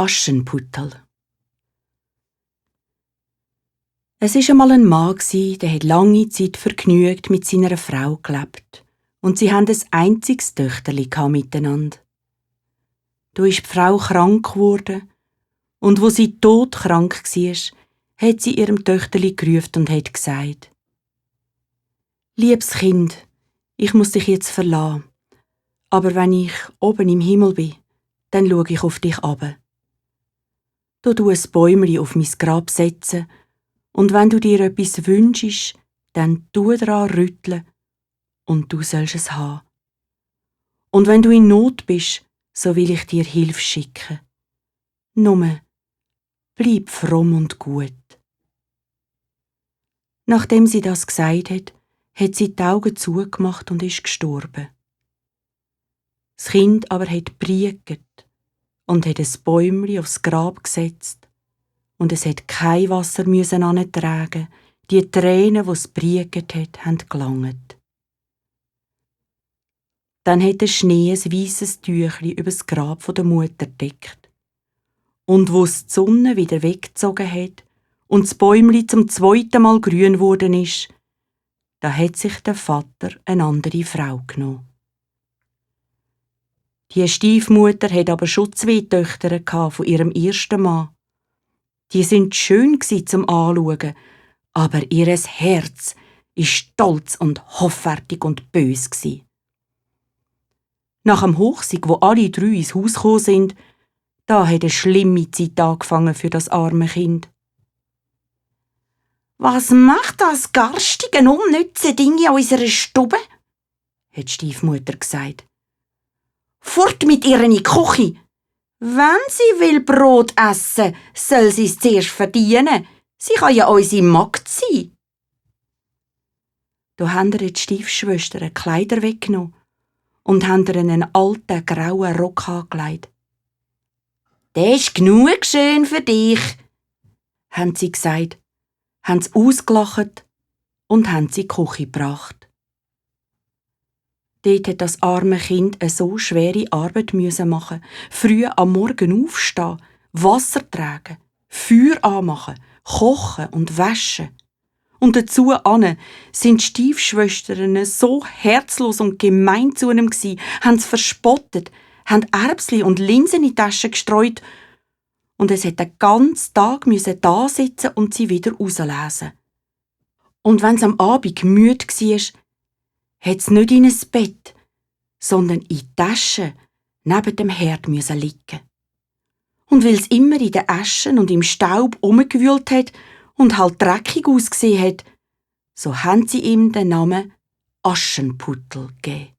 Aschenputtel. Es war einmal ein Mann, der hat lange Zeit vergnügt mit seiner Frau gelebt. Und sie hatten ein einziges Töchterli miteinander. Da ist die Frau krank geworden. Und wo sie todkrank war, hat sie ihrem Töchterli gerufen und hat gesagt: «Liebes Kind, ich muss dich jetzt verlassen. Aber wenn ich oben im Himmel bin, dann schaue ich auf dich runter. Da tu ein Bäumli auf mein Grab setzen, und wenn du dir etwas wünschst, dann tu daran rütteln, und du sollst es haben. Und wenn du in Not bist, so will ich dir Hilfe schicken. Nur, bleib fromm und gut.» Nachdem sie das gesagt hat sie die Augen zugemacht und ist gestorben. Das Kind aber hat brieket und hat ein Bäumli aufs Grab gesetzt, und es hat kein Wasser antragen. Die Tränen, die es brieket hat, haben gelangt. Dann hat der Schnee ein weisses Tüchli über das Grab der Mutter gedeckt. Und wo es die Sonne wieder weggezogen hat und das Bäumli zum zweiten Mal grün geworden ist, da hat sich der Vater eine andere Frau genommen. Die Stiefmutter hat aber schon 2 Töchter von ihrem ersten Mann. Die sind schön zum Anschauen, aber ihres Herz ist stolz und hoffärtig und bös. Nach dem Hochsieg, wo alle 3 ins Haus gekommen sind, da hat eine schlimme Zeit angefangen für das arme Kind. «Was macht das garstige, unnütze Ding in unserer Stube?» hat die Stiefmutter gesagt. «Fort mit ihr in die Küche! Wenn sie will Brot essen, soll sie es zuerst verdienen. Sie kann ja unsere Magd sein.» Da haben ihr die Stiefschwestern Kleider weggenommen und haben ihr einen alten, grauen Rock angelegt. «Der ist genug schön für dich», haben sie gesagt, haben sie ausgelacht und haben sie in die Küche gebracht. Dort hat das arme Kind eine so schwere Arbeit machen. Früh am Morgen aufstehen, Wasser tragen, Feuer anmachen, kochen und waschen. Und dazu sind die Stiefschwestern so herzlos und gemein zu ihm gsi, haben es verspottet, haben Erbsli und Linsen in die Tasche gestreut, und es hat den ganzen Tag da sitzen und sie wieder rauslesen. Und wenn es am Abend müde war, hat es nicht in ein Bett, sondern in die Tasche neben dem Herd liegen. Und weil es immer in den Aschen und im Staub rumgewühlt hat und halt dreckig ausgesehen hat, so haben sie ihm den Namen Aschenputtel gegeben.